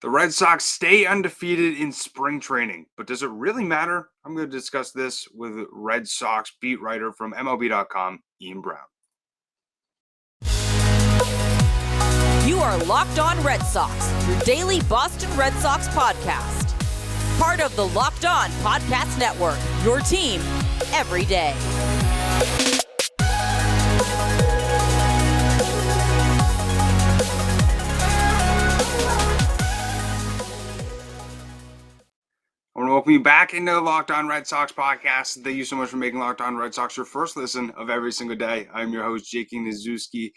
The Red Sox stay undefeated in spring training, but does it really matter? I'm going to discuss this with Red Sox beat writer from MLB.com, Ian Browne. You are Locked On Red Sox, your daily Boston Red Sox podcast. Part of the Locked On Podcast Network, your team every day. I want to welcome you back into the Locked On Red Sox podcast. Thank you so much for making Locked On Red Sox your first listen of every single day. I'm your host, Jake Ignaszewski.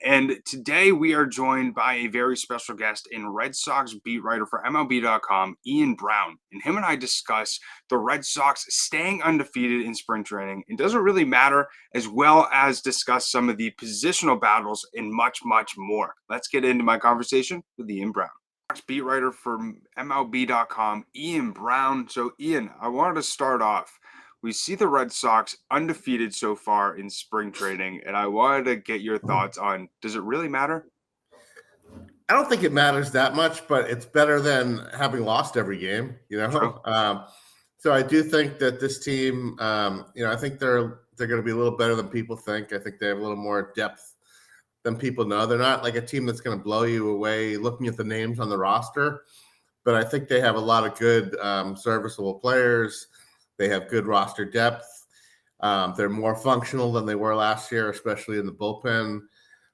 And today we are joined by a very special guest and Red Sox beat writer for MLB.com, Ian Browne. And him and I discuss the Red Sox staying undefeated in spring training. It doesn't really matter, as well as discuss some of the positional battles and much, much more. Let's get into my conversation with Ian Browne. Beat writer for MLB.com, Ian Browne. So, Ian, I wanted to start off. We see the Red Sox undefeated so far in spring training, and I wanted to get your thoughts on, does it really matter? I don't think it matters that much, but it's better than having lost every game, So I do think that this team, I think they're going to be a little better than people think. I think they have a little more depth than people know. They're not like a team that's going to blow you away looking at the names on the roster, but I think they have a lot of good serviceable players. They have good roster depth. They're more functional than they were last year, especially in the bullpen.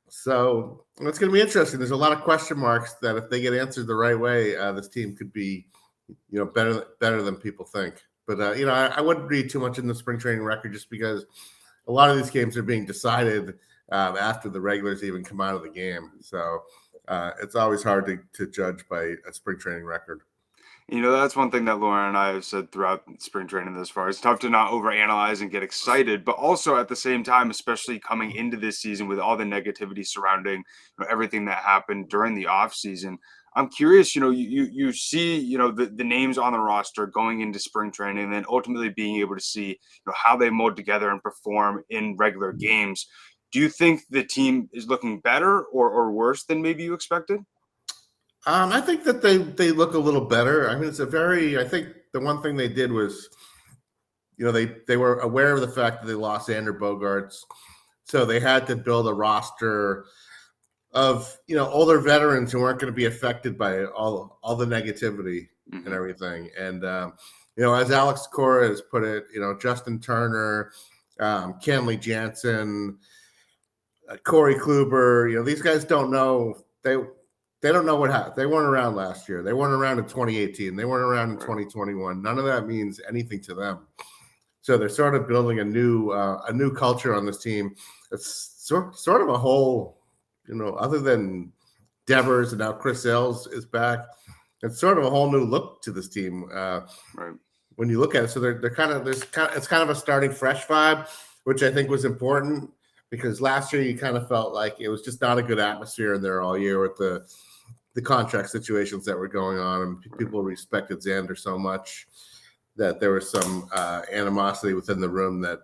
So it's going to be interesting. There's a lot of question marks that if they get answered the right way, this team could be, better than people think. But, I wouldn't read too much in the spring training record just because a lot of these games are being decided after the regulars even come out of the game. So it's always hard to judge by a spring training record. That's one thing that Lauren and I have said throughout spring training this far. It's tough to not overanalyze and get excited, but also at the same time, especially coming into this season with all the negativity surrounding everything that happened during the offseason. I'm curious, you see, the names on the roster going into spring training and then ultimately being able to see how they mold together and perform in regular games. Do you think the team is looking better or worse than maybe you expected? I think that they look a little better. I mean, I think the one thing they did was, they were aware of the fact that they lost Xander Bogaerts. So they had to build a roster of, older veterans who weren't going to be affected by all the negativity and everything. And, as Alex Cora has put it, Justin Turner, Kenley Jansen, Corey Kluber, these guys don't know. They don't know what happened. They weren't around last year. They weren't around in 2018. They weren't around in 2021. None of that means anything to them. So they're sort of building a new culture on this team. It's sort of a whole, other than Devers and now Chris Sales is back. It's sort of a whole new look to this team. Right. When you look at it, so it's kind of a starting fresh vibe, which I think was important. Because last year you kind of felt like it was just not a good atmosphere in there all year with the contract situations that were going on, and people respected Xander so much that there was some animosity within the room that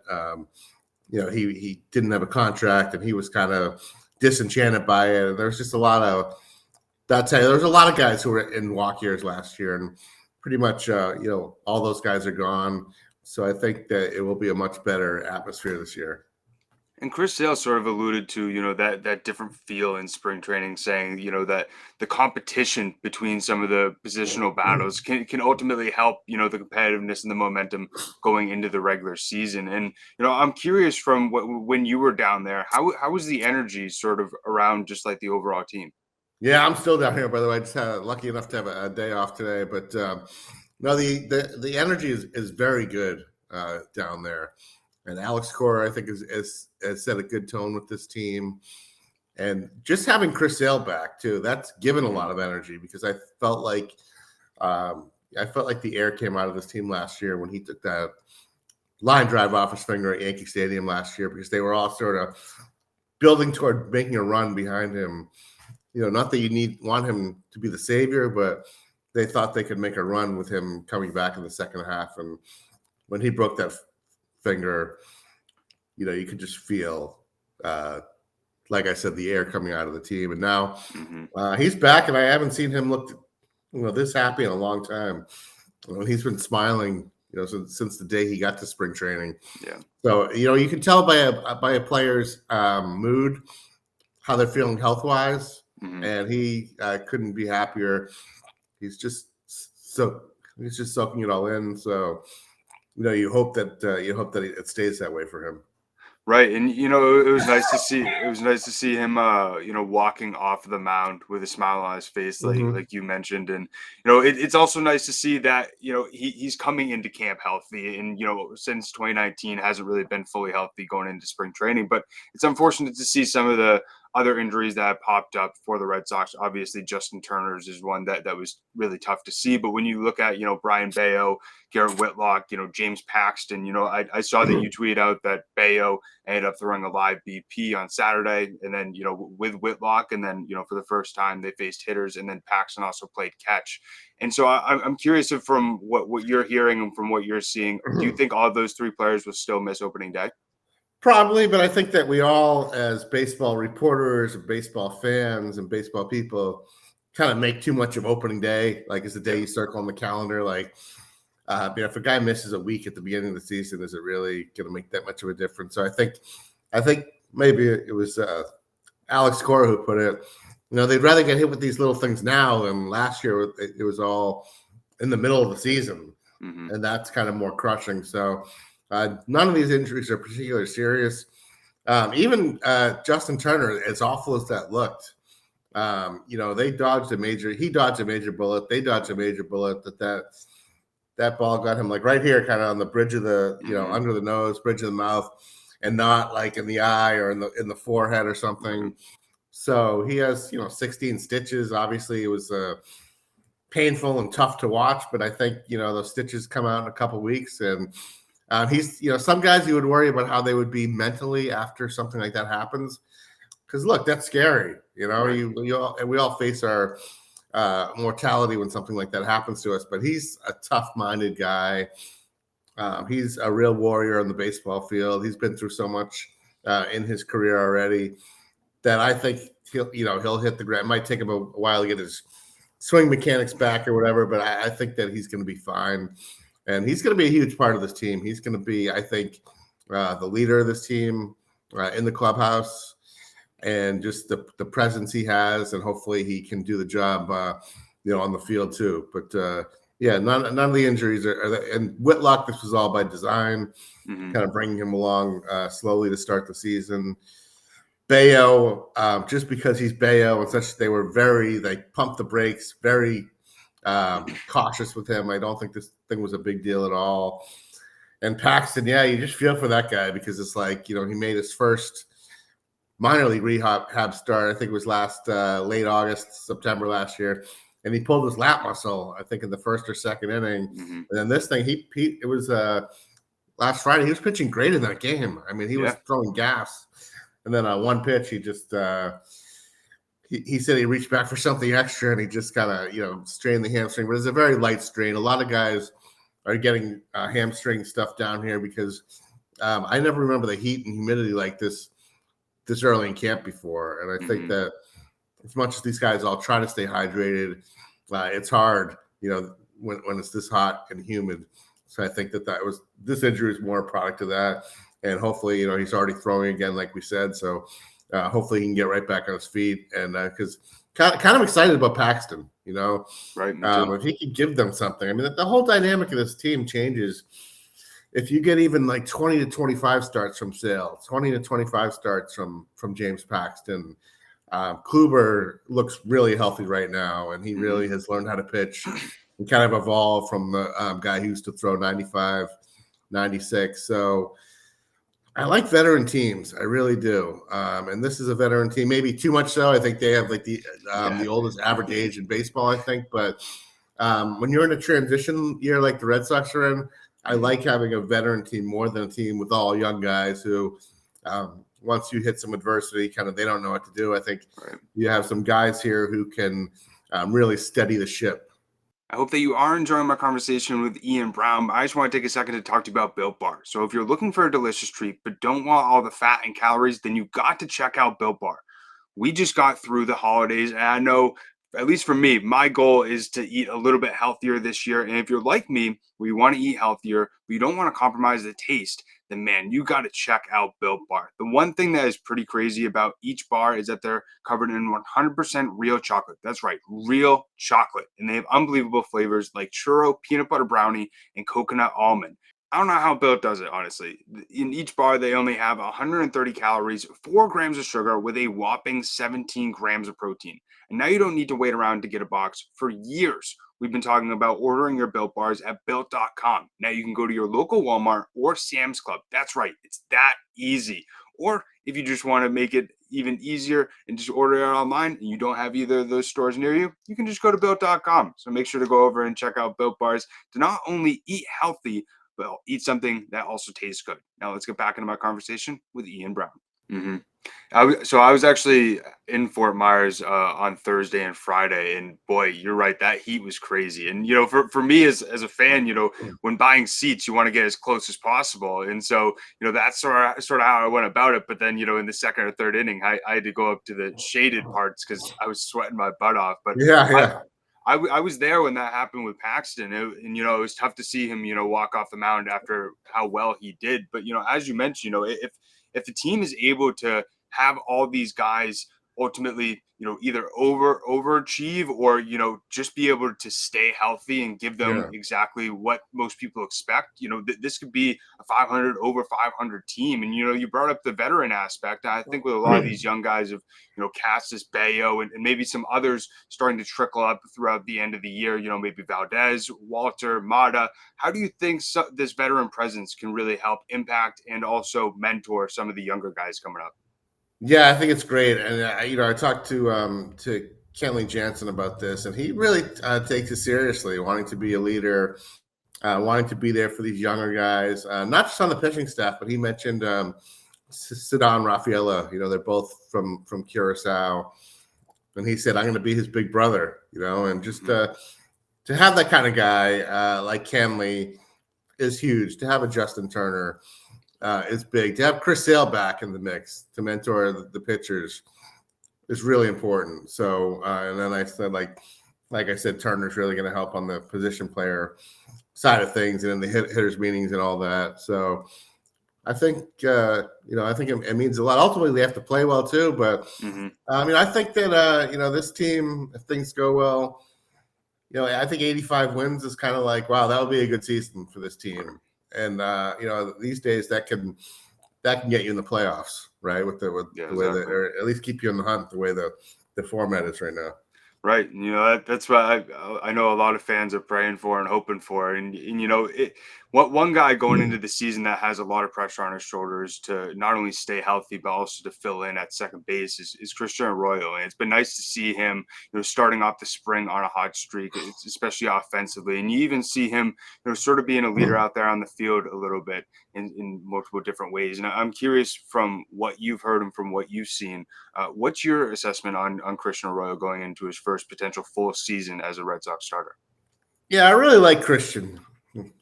he didn't have a contract and he was kind of disenchanted by it. And there was just a lot of there was a lot of guys who were in walk years last year, and pretty much all those guys are gone. So I think that it will be a much better atmosphere this year. And Chris Sale sort of alluded to, that different feel in spring training, saying, that the competition between some of the positional battles can ultimately help, the competitiveness and the momentum going into the regular season. And, I'm curious from when you were down there, how was the energy sort of around just like the overall team? Yeah, I'm still down here, by the way. I just lucky enough to have a day off today. But no, the energy is very good down there. And Alex Cora, I think, has set a good tone with this team. And just having Chris Sale back, too, that's given a lot of energy because I felt like the air came out of this team last year when he took that line drive off his finger at Yankee Stadium last year because they were all sort of building toward making a run behind him. Not that you want him to be the savior, but they thought they could make a run with him coming back in the second half. And when he broke that finger, you could just feel like I said, the air coming out of the team. And now he's back, and I haven't seen him look this happy in a long time. He's been smiling, since the day he got to spring training. Yeah. So, you can tell by a player's mood how they're feeling health-wise, and he couldn't be happier. He's just soaking it all in. So, you hope that it stays that way for him. Right, and it was nice to see. It was nice to see him, walking off the mound with a smile on his face, like you mentioned, and it's also nice to see that he's coming into camp healthy, and since 2019 hasn't really been fully healthy going into spring training. But it's unfortunate to see some of the other injuries that have popped up for the Red Sox. Obviously, Justin Turner's is one that was really tough to see. But when you look at Brian Bayo, Garrett Whitlock, James Paxton, I saw that you tweet out that Bayo ended up throwing a live BP on Saturday, and then with Whitlock, and then for the first time they faced hitters, and then Paxton also played catch. And so I'm curious if from what you're hearing and from what you're seeing, do you think all of those three players will still miss opening day? Probably, but I think that we all, as baseball reporters, baseball fans, and baseball people, kind of make too much of opening day, like it's the day you circle on the calendar. Like, if a guy misses a week at the beginning of the season, is it really going to make that much of a difference? So I think maybe it was Alex Cora who put it. They'd rather get hit with these little things now than last year. It was all in the middle of the season, and that's kind of more crushing. So. None of these injuries are particularly serious. Even Justin Turner, as awful as that looked, he dodged a major bullet. They dodged a major bullet. That ball got him like right here, kind of on the bridge of the, under the nose, bridge of the mouth, and not like in the eye or in the forehead or something. So he has, 16 stitches. Obviously, it was painful and tough to watch, but I think those stitches come out in a couple weeks. And he's, some guys you would worry about how they would be mentally after something like that happens. Because look, that's scary. Right. We all face our mortality when something like that happens to us. But he's a tough-minded guy. He's a real warrior on the baseball field. He's been through so much in his career already that I think he'll hit the ground. It might take him a while to get his swing mechanics back or whatever, but I think that he's going to be fine. And he's going to be a huge part of this team. He's going to be, I think, the leader of this team in the clubhouse, and just the presence he has. And hopefully he can do the job, on the field too. But none of the injuries are and Whitlock, this was all by design, kind of bringing him along slowly to start the season. Bayo, just because he's Bayo and such, they pumped the brakes, very cautious with him. I don't think this thing was a big deal at all. And Paxton, you just feel for that guy, because it's like, he made his first minor league rehab start. I think it was late August, September last year. And he pulled his lat muscle, I think, in the first or second inning. And then this thing, it was last Friday, he was pitching great in that game. I mean, he was throwing gas. And then on one pitch, he just he said he reached back for something extra, and he just kind of, strained the hamstring. But it's a very light strain. A lot of guys are getting hamstring stuff down here because I never remember the heat and humidity like this early in camp before. And I think that as much as these guys all try to stay hydrated, it's hard, when it's this hot and humid. So I think this injury is more a product of that. And hopefully, he's already throwing again, like we said. So hopefully he can get right back on his feet. And because kind of excited about Paxton, right? If he could give them something. I mean, the whole dynamic of this team changes if you get even like 20 to 25 starts from Sale, 20 to 25 starts from James Paxton. Kluber looks really healthy right now, and he really has learned how to pitch and kind of evolve from the guy who used to throw 95, 96. So I like veteran teams. I really do. And this is a veteran team, maybe too much so. I think they have like the oldest average age in baseball, I think. But when you're in a transition year like the Red Sox are in, I like having a veteran team more than a team with all young guys who, once you hit some adversity, kind of they don't know what to do. I think you have some guys here who can really steady the ship. I hope that you are enjoying my conversation with Ian Browne. I just want to take a second to talk to you about Built Bar. So if you're looking for a delicious treat but don't want all the fat and calories, then you got to check out Built Bar. We just got through the holidays, and I know at least for me, my goal is to eat a little bit healthier this year. And if you're like me, where you want to eat healthier, but you don't want to compromise the taste, then man, you got to check out Built Bar. The one thing that is pretty crazy about each bar is that they're covered in 100% real chocolate. That's right, real chocolate. And they have unbelievable flavors like churro, peanut butter brownie, and coconut almond. I don't know how Built does it, honestly. In each bar, they only have 130 calories, 4 grams of sugar, with a whopping 17 grams of protein. And now you don't need to wait around to get a box. For years, we've been talking about ordering your Built bars at Built.com. Now you can go to your local Walmart or Sam's Club. That's right, it's that easy. Or if you just want to make it even easier and just order it online and you don't have either of those stores near you, you can just go to Built.com. So make sure to go over and check out Built bars to not only eat healthy, but eat something that also tastes good. Now let's get back into my conversation with Ian Browne. Mm-hmm. I was actually in Fort Myers on Thursday and Friday, and boy, you're right, that heat was crazy. And for me as a fan, when buying seats, you want to get as close as possible, and so that's sort of how I went about it. But then in the second or third inning, I had to go up to the shaded parts because I was sweating my butt off. But Yeah. I was there when that happened with Paxton, and it was tough to see him, walk off the mound after how well he did. But as you mentioned, if the team is able to have all these guys ultimately, either overachieve or just be able to stay healthy and give them exactly what most people expect. This could be a 500 over 500 team. And you brought up the veteran aspect. I think with a lot of these young guys of Cassis, Bayo, and maybe some others starting to trickle up throughout the end of the year. Maybe Valdez, Walter, Mata. How do you think this veteran presence can really help impact and also mentor some of the younger guys coming up? Yeah, I think it's great, and I talked to Kenley Jansen about this, and he really takes it seriously, wanting to be a leader, wanting to be there for these younger guys, not just on the pitching staff, but he mentioned Ceddanne Rafaela. They're both from Curacao, and he said, "I'm going to be his big brother," and just to have that kind of guy like Kenley is huge. To have a Justin Turner is big. To have Chris Sale back in the mix to mentor the pitchers is really important. So, and then I said, like I said, Turner's really going to help on the position player side of things and in the hitters meetings and all that. So, I think I think it means a lot. Ultimately, they have to play well too. But I think that this team, if things go well, I think 85 wins is kind of like, wow, that would be a good season for this team. And these days that can get you in the playoffs, right? With the way that, or at least keep you in the hunt the way the format is right now. Right. That's what I know a lot of fans are praying for and hoping for. And one guy going into the season that has a lot of pressure on his shoulders to not only stay healthy, but also to fill in at second base is Christian Arroyo. And it's been nice to see him, starting off the spring on a hot streak, especially offensively. And you even see him, sort of being a leader out there on the field a little bit in multiple different ways. And I'm curious, from what you've heard and from what you've seen, what's your assessment on Christian Arroyo going into his first potential full season as a Red Sox starter? Yeah, I really like Christian.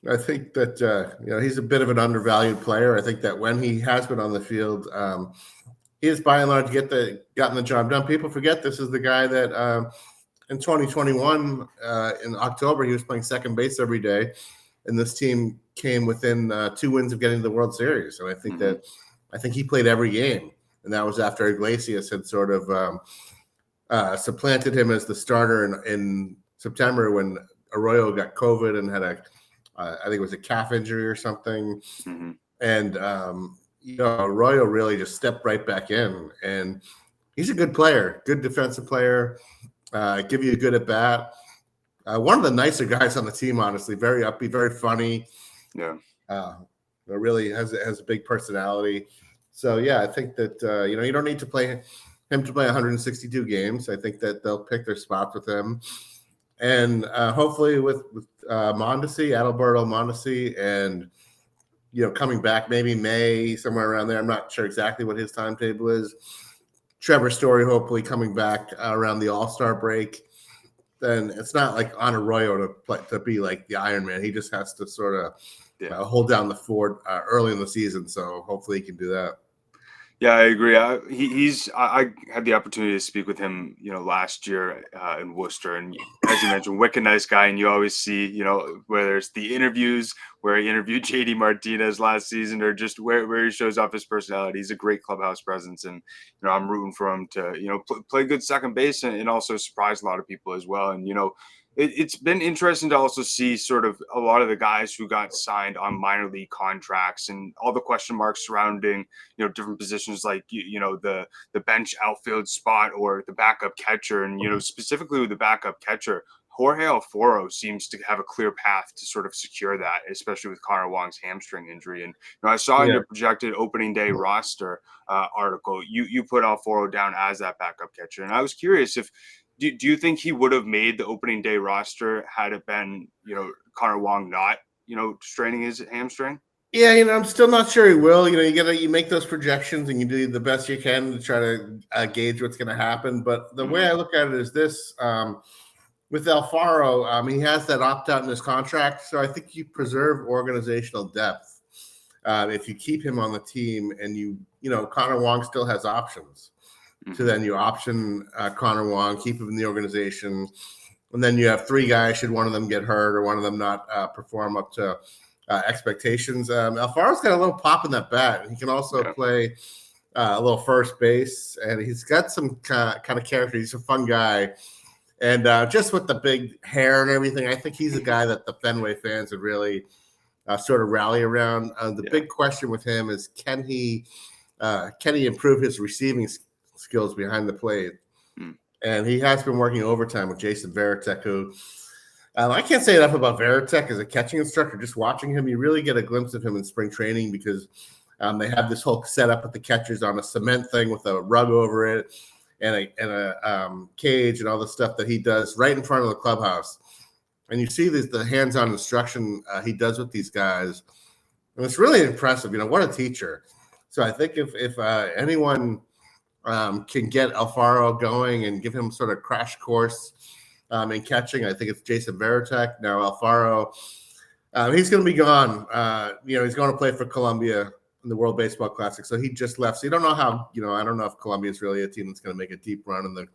I think that he's a bit of an undervalued player. I think that when he has been on the field, he has by and large gotten the job done. People forget this is the guy that in 2021 in October he was playing second base every day, and this team came within 2 wins of getting to the World Series. And I think he played every game, and that was after Iglesias had sort of supplanted him as the starter in September when Arroyo got COVID and had I think it was a calf injury or something. And Arroyo really just stepped right back in, and he's a good player, good defensive player, give you a good at bat. One of the nicer guys on the team, honestly, very upbeat, very funny. Yeah. Really has a big personality. So yeah, I think that you don't need to play him to play 162 games. I think that they'll pick their spots with him, and hopefully with Mondesi, Adalberto Mondesi, and coming back maybe May, somewhere around there. I'm not sure exactly what his timetable is. Trevor Story hopefully coming back around the All-Star break. Then it's not like on Arroyo to be like the Iron Man. He just has to sort of hold down the fort early in the season. So hopefully he can do that. Yeah, I agree. I had the opportunity to speak with him, last year in Worcester, and as you mentioned, wicked nice guy. And you always see, whether it's the interviews where he interviewed JD Martinez last season, or just where he shows off his personality. He's a great clubhouse presence, and I'm rooting for him to play good second base, and also surprise a lot of people as well. And it's been interesting to also see sort of a lot of the guys who got signed on minor league contracts and all the question marks surrounding different positions like the bench outfield spot or the backup catcher. And specifically with the backup catcher, Jorge Alfaro seems to have a clear path to sort of secure that, especially with Connor Wong's hamstring injury. And I saw in Yeah. your projected opening day roster article, you put Alfaro down as that backup catcher, and I was curious if do you think he would have made the opening day roster had it been Connor Wong not straining his hamstring? Yeah, I'm still not sure he will. You make those projections and you do the best you can to try to gauge what's going to happen. But the way I look at it is this: with Alfaro, he has that opt out in his contract, so I think you preserve organizational depth if you keep him on the team, and Connor Wong still has options. So then you option Connor Wong, keep him in the organization, and then you have three guys. Should one of them get hurt or one of them not perform up to expectations, Alfaro's got a little pop in that bat. He can also play a little first base, and he's got some kind of character. He's a fun guy, and just with the big hair and everything, I think he's a guy that the Fenway fans would really sort of rally around. The big question with him is can he improve his receiving skills behind the plate? And he has been working overtime with Jason Varitek, who I can't say enough about Varitek as a catching instructor. Just watching him, you really get a glimpse of him in spring training because they have this whole setup with the catchers on a cement thing with a rug over it and a cage and all the stuff that he does right in front of the clubhouse. And you see the hands-on instruction he does with these guys, and it's really impressive. What a teacher! So I think if anyone can get Alfaro going and give him sort of crash course in catching, I think it's Jason Varitek. Now Alfaro, he's going to be gone. He's going to play for Colombia in the World Baseball Classic. So he just left. So you don't know how, I don't know if Colombia is really a team that's going to make a deep run in the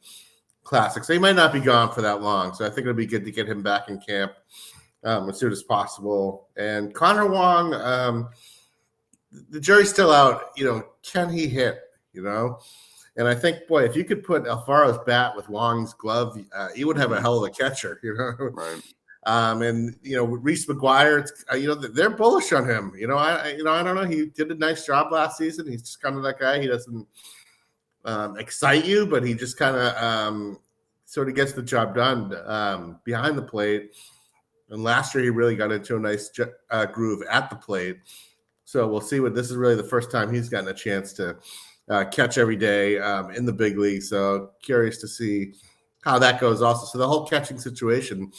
Classic. So he might not be gone for that long. So I think it'll be good to get him back in camp as soon as possible. And Connor Wong, the jury's still out. Can he hit? And I think, boy, if you could put Alfaro's bat with Wong's glove, he would have a hell of a catcher, Right. And Reese McGuire, they're bullish on him. I don't know. He did a nice job last season. He's just kind of that guy. He doesn't excite you, but he just kind of sort of gets the job done behind the plate. And last year, he really got into a nice groove at the plate. So we'll see this is really the first time he's gotten a chance to catch every day in the big league. So curious to see how that goes also. So the whole catching situation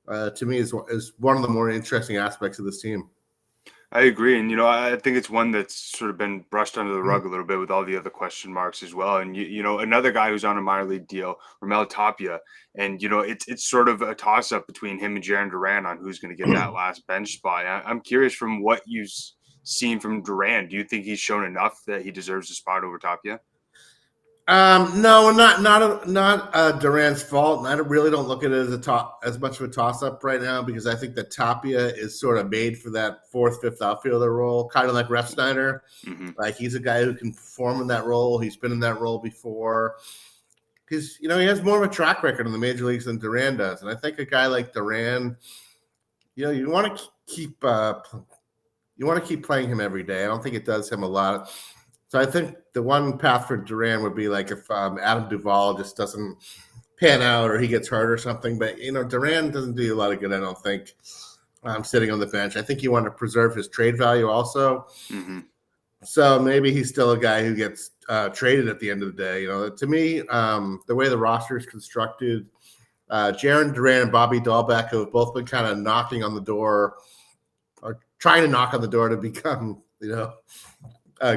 to me is one of the more interesting aspects of this team. I agree. And, I think it's one that's sort of been brushed under the rug a little bit with all the other question marks as well. And, another guy who's on a minor league deal, Ramel Tapia. And, it's sort of a toss up between him and Jaron Duran on who's going to get that last bench spot. I'm curious from what you've seen from Duran. Do you think he's shown enough that he deserves a spot over Tapia? No, not Duran's fault. I really don't look at it as much of a toss-up right now because I think that Tapia is sort of made for that fourth, fifth outfielder role, kind of like Refsnyder. Like he's a guy who can perform in that role. He's been in that role before. Because he has more of a track record in the major leagues than Duran does, and I think a guy like Duran, you want to keep playing him every day. I don't think it does him a lot. So I think the one path for Duran would be like if Adam Duvall just doesn't pan out or he gets hurt or something. But, Duran doesn't do you a lot of good, I don't think, sitting on the bench. I think you want to preserve his trade value also. So maybe he's still a guy who gets traded at the end of the day. To me, the way the roster is constructed, Jaron Duran and Bobby Dahlbeck have both been kind of knocking on the door or trying to knock on the door to become,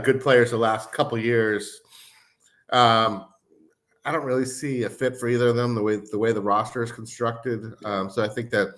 good players the last couple of years. I don't really see a fit for either of them the way the roster is constructed. So I think that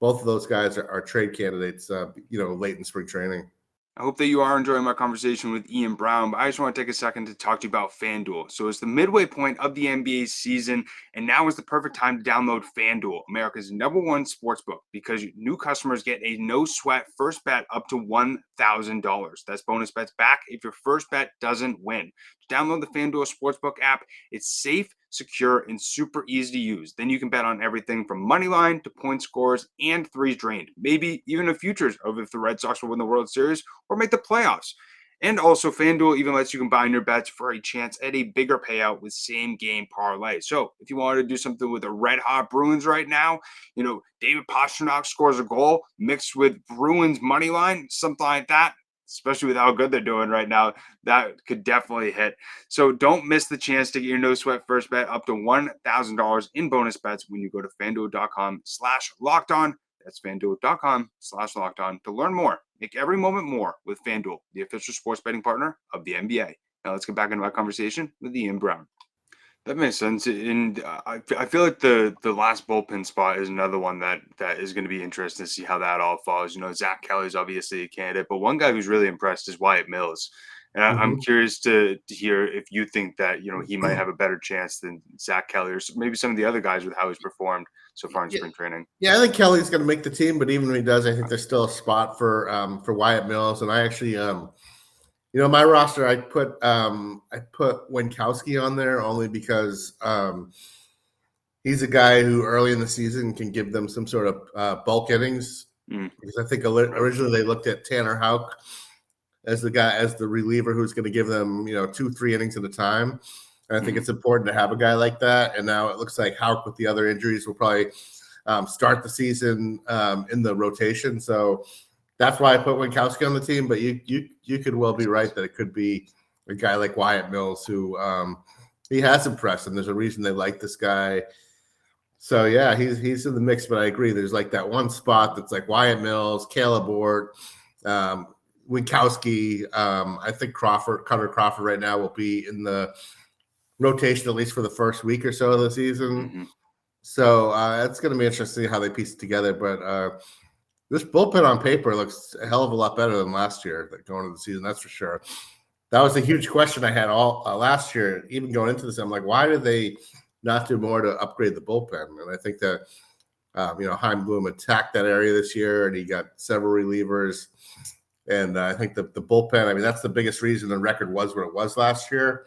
both of those guys are trade candidates, late in spring training. I hope that you are enjoying my conversation with Ian Browne, but I just want to take a second to talk to you about FanDuel. So it's the midway point of the NBA season, and now is the perfect time to download FanDuel, America's #1 sportsbook, because new customers get a no-sweat first bet up to $1,000. That's bonus bets back if your first bet doesn't win. Download the FanDuel Sportsbook app. It's safe, secure, and super easy to use. Then you can bet on everything from money line to point scores and threes drained. Maybe even the futures of if the Red Sox will win the World Series or make the playoffs. And also, FanDuel even lets you combine your bets for a chance at a bigger payout with same game parlay. So if you wanted to do something with the red hot Bruins right now, David Pastrnak scores a goal mixed with Bruins money line, something like that, especially with how good they're doing right now, that could definitely hit. So don't miss the chance to get your no sweat first bet up to $1,000 in bonus bets when you go to FanDuel.com/lockedon. That's FanDuel.com/lockedon to learn more. Make every moment more with FanDuel, the official sports betting partner of the NBA. Now let's get back into my conversation with Ian Browne. That makes sense, and I feel like the last bullpen spot is another one that is going to be interesting to see how that all falls. Zach Kelly's obviously a candidate, but one guy who's really impressed is Wyatt Mills, and I'm curious to hear if you think that he might have a better chance than Zach Kelly or maybe some of the other guys with how he's performed so far in spring training. Yeah, I think Kelly's going to make the team, but even when he does, I think there's still a spot for Wyatt Mills, and I actually my roster, I put Winkowski on there only because he's a guy who early in the season can give them some sort of bulk innings. Because I think originally they looked at Tanner Houck as the reliever who's going to give them 2-3 innings at a time. And I think it's important to have a guy like that. And now it looks like Houck with the other injuries will probably start the season in the rotation. So that's why I put Winkowski on the team, but you could well be right that it could be a guy like Wyatt Mills who he has impressed, and there's a reason they like this guy. So yeah, he's in the mix, but I agree. There's like that one spot that's like Wyatt Mills, Caleb Ward, Winkowski. I think Cutter Crawford right now will be in the rotation at least for the first week or so of the season. So it's going to be interesting to see how they piece it together, but this bullpen on paper looks a hell of a lot better than last year going into the season. That's for sure. That was a huge question I had all last year, even going into this. I'm like, why did they not do more to upgrade the bullpen? And I think that, Chaim Bloom attacked that area this year, and he got several relievers. And I think the bullpen, that's the biggest reason the record was what it was last year.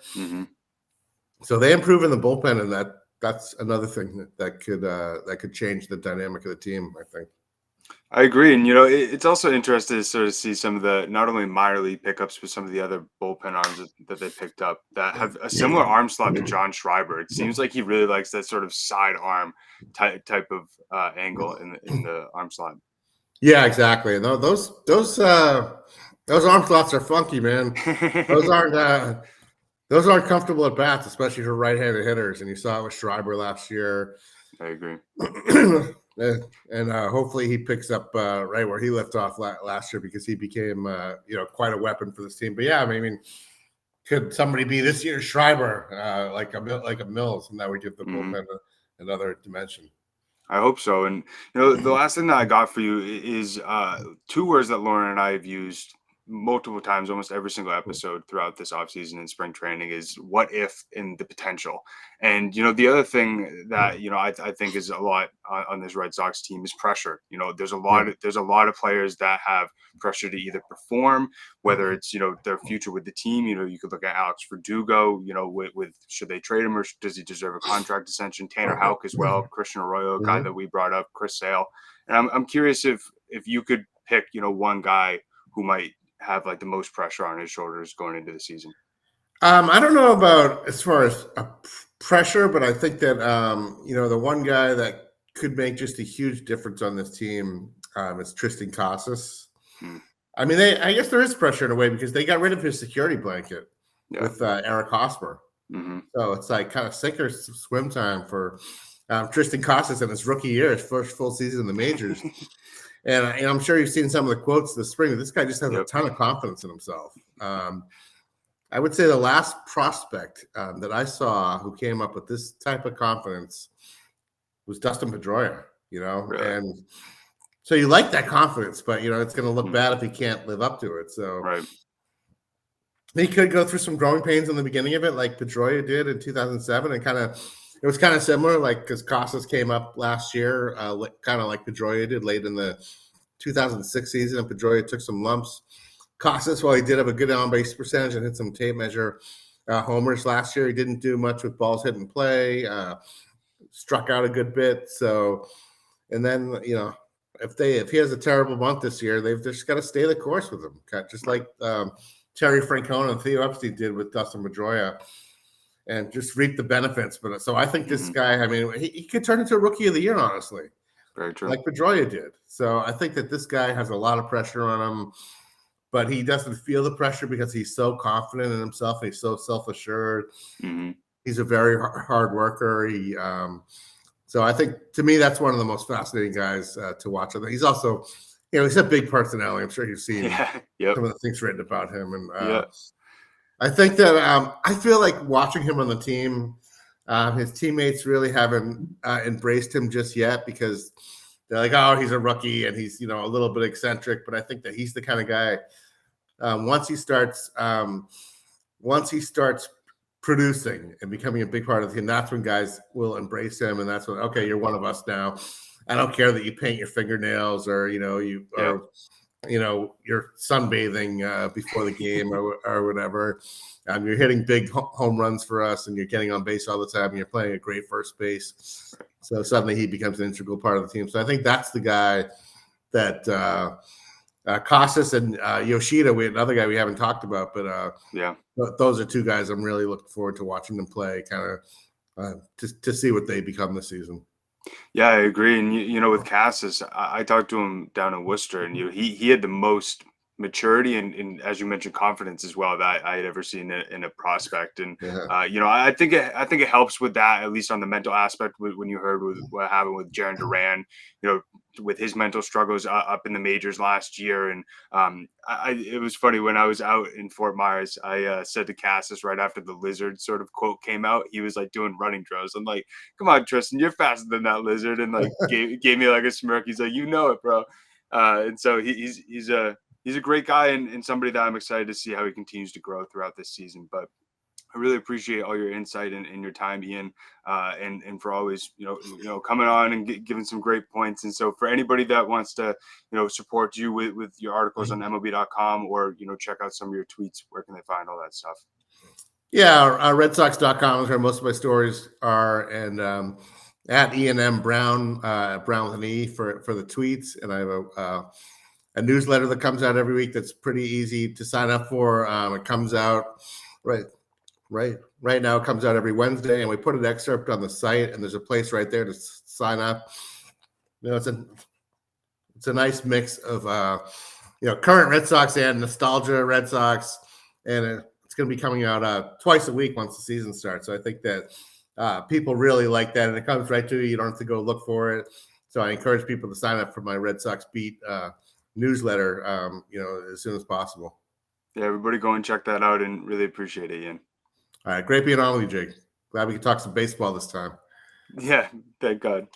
So they improve in the bullpen, and that's another thing that could change the dynamic of the team, I think. I agree. And, it's also interesting to sort of see some of the not only minor league pickups, but some of the other bullpen arms that they picked up that have a similar arm slot to John Schreiber. It seems like he really likes that sort of side arm type of angle in the arm slot. Yeah, exactly. And those arm slots are funky, man. Those aren't comfortable at bats, especially for right-handed hitters. And you saw it with Schreiber last year. I agree. And hopefully he picks up right where he left off last year, because he became quite a weapon for this team. But yeah, could somebody be this year's Schreiber like a Mills, and that would give the bullpen another dimension? I hope so. And the last thing that I got for you is 2 words that Lauren and I have used multiple times, almost every single episode throughout this offseason and spring training, is what if and the potential. And the other thing that I think is a lot on this Red Sox team is pressure. There's a lot of players that have pressure to either perform, whether it's their future with the team. You could look at Alex Verdugo, with should they trade him, or does he deserve a contract extension? Tanner Houck as well, Christian Arroyo, a guy that we brought up, Chris Sale. And I'm curious if you could pick one guy who might have like the most pressure on his shoulders going into the season. I don't know about as far as pressure, but I think that the one guy that could make just a huge difference on this team is Tristan Casas. I guess there is pressure in a way, because they got rid of his security blanket with Eric Hosmer. So it's like kind of sink or swim time for Tristan Casas in his rookie year, his first full season in the majors. And I'm sure you've seen some of the quotes this spring. This guy just has a ton of confidence in himself. I would say the last prospect that I saw who came up with this type of confidence was Dustin Pedroia, Really? And So you like that confidence, but it's going to look bad if he can't live up to it. So Right. he could go through some growing pains in the beginning of it, like Pedroia did in 2007, and it was kind of similar, like because Casas came up last year, kind of like Pedroia did late in the 2006 season, and Pedroia took some lumps. Casas, while he did have a good on-base percentage and hit some tape measure homers last year, he didn't do much with balls hit and play. Struck out a good bit. So, and then if he has a terrible month this year, they've just got to stay the course with him, just like Terry Francona and Theo Epstein did with Dustin Pedroia, and just reap the benefits. But so I think this guy, I mean, he could turn into a rookie of the year, honestly. Very true. Like Pedroia did. So I think that this guy has a lot of pressure on him, but he doesn't feel the pressure because he's so confident in himself. And he's so self-assured. He's a very hard worker. So I think, to me, that's one of the most fascinating guys to watch. He's also, he's a big personality. I'm sure you've seen some of the things written about him. And I think that I feel like watching him on the team, his teammates really haven't embraced him just yet, because they're like, oh, he's a rookie and he's, a little bit eccentric. But I think that he's the kind of guy, once he starts producing and becoming a big part of the team, that's when guys will embrace him. And that's when, okay, you're one of us now. I don't care that you paint your fingernails or, you're sunbathing before the game or whatever. You're hitting big home runs for us, and you're getting on base all the time, and you're playing a great first base. So suddenly he becomes an integral part of the team. So I think that's the guy that Casas and Yoshida, another guy we haven't talked about, but those are two guys I'm really looking forward to watching them play, kind of to see what they become this season. Yeah, I agree. And with Casas, I talked to him down in Worcester, and he had the most maturity and as you mentioned, confidence as well that I had ever seen in a prospect. And I think it helps with that, at least on the mental aspect. When you heard what happened with Jarren Duran, with his mental struggles up in the majors last year. And it was funny when I was out in Fort Myers, I said to Casas right after the lizard sort of quote came out, he was like doing running drills. I'm like, come on, Tristan, you're faster than that lizard. And like gave me like a smirk. He's like, it, bro. And so he's a great guy and somebody that I'm excited to see how he continues to grow throughout this season. But I really appreciate all your insight and your time, Ian, and for always, coming on and giving some great points. And so for anybody that wants to, support you with your articles on MLB.com or, check out some of your tweets, where can they find all that stuff? Yeah, RedSox.com is where most of my stories are. And at Ian M. Browne, Brown with an E for the tweets. And I have a newsletter that comes out every week that's pretty easy to sign up for. It comes out right now. It comes out every Wednesday, and we put an excerpt on the site, and there's a place right there to sign up. It's a nice mix of current Red Sox and nostalgia Red Sox, and it's going to be coming out twice a week once the season starts. So I think that people really like that, and it comes right to you. You don't have to go look for it. So I encourage people to sign up for my Red Sox Beat newsletter, as soon as possible. Yeah, everybody go and check that out, and really appreciate it, Ian. All right, great being on with you, Jake. Glad we could talk some baseball this time. Yeah, thank God.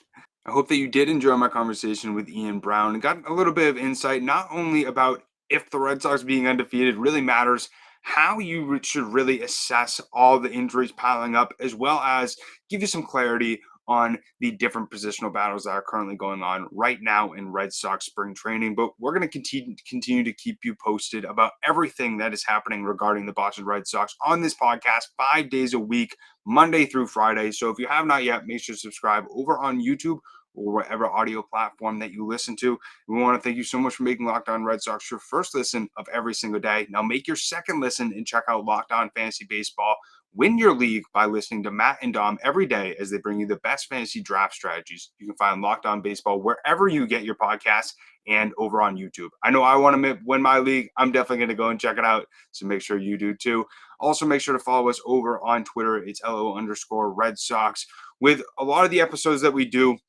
I hope that you did enjoy my conversation with Ian Browne and got a little bit of insight, not only about if the Red Sox being undefeated really matters, how you should really assess all the injuries piling up, as well as give you some clarity on the different positional battles that are currently going on right now in Red Sox spring training. But we're going to continue to keep you posted about everything that is happening regarding the Boston Red Sox on this podcast 5 days a week, Monday through Friday. So if you have not yet, make sure to subscribe over on YouTube or whatever audio platform that you listen to. We want to thank you so much for making Locked On Red Sox your first listen of every single day. Now make your second listen and check out Locked On Fantasy Baseball. Win your league by listening to Matt and Dom every day as they bring you the best fantasy draft strategies. You can find Locked On Baseball wherever you get your podcasts and over on YouTube. I know I want to win my league. I'm definitely going to go and check it out, so make sure you do too. Also, make sure to follow us over on Twitter. It's LO_Red Sox. With a lot of the episodes that we do,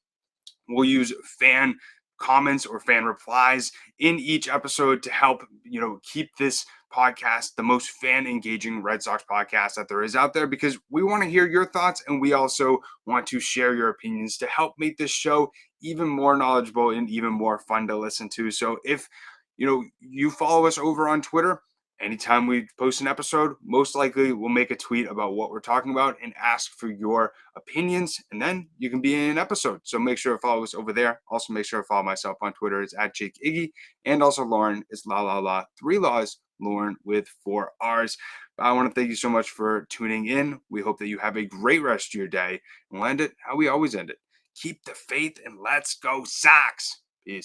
we'll use fan comments or fan replies in each episode to help, keep this podcast the most fan engaging Red Sox podcast that there is out there, because we want to hear your thoughts and we also want to share your opinions to help make this show even more knowledgeable and even more fun to listen to. So if you follow us over on Twitter, anytime we post an episode, most likely we'll make a tweet about what we're talking about and ask for your opinions, and then you can be in an episode. So make sure to follow us over there. Also make sure to follow myself on Twitter. It's at Jake Iggy, and also Lauren is la 3 laws, Lauren with 4 R's. I want to thank you so much for tuning in. We hope that you have a great rest of your day, and we'll end it how we always end it. Keep the faith and let's go Sox. Peace.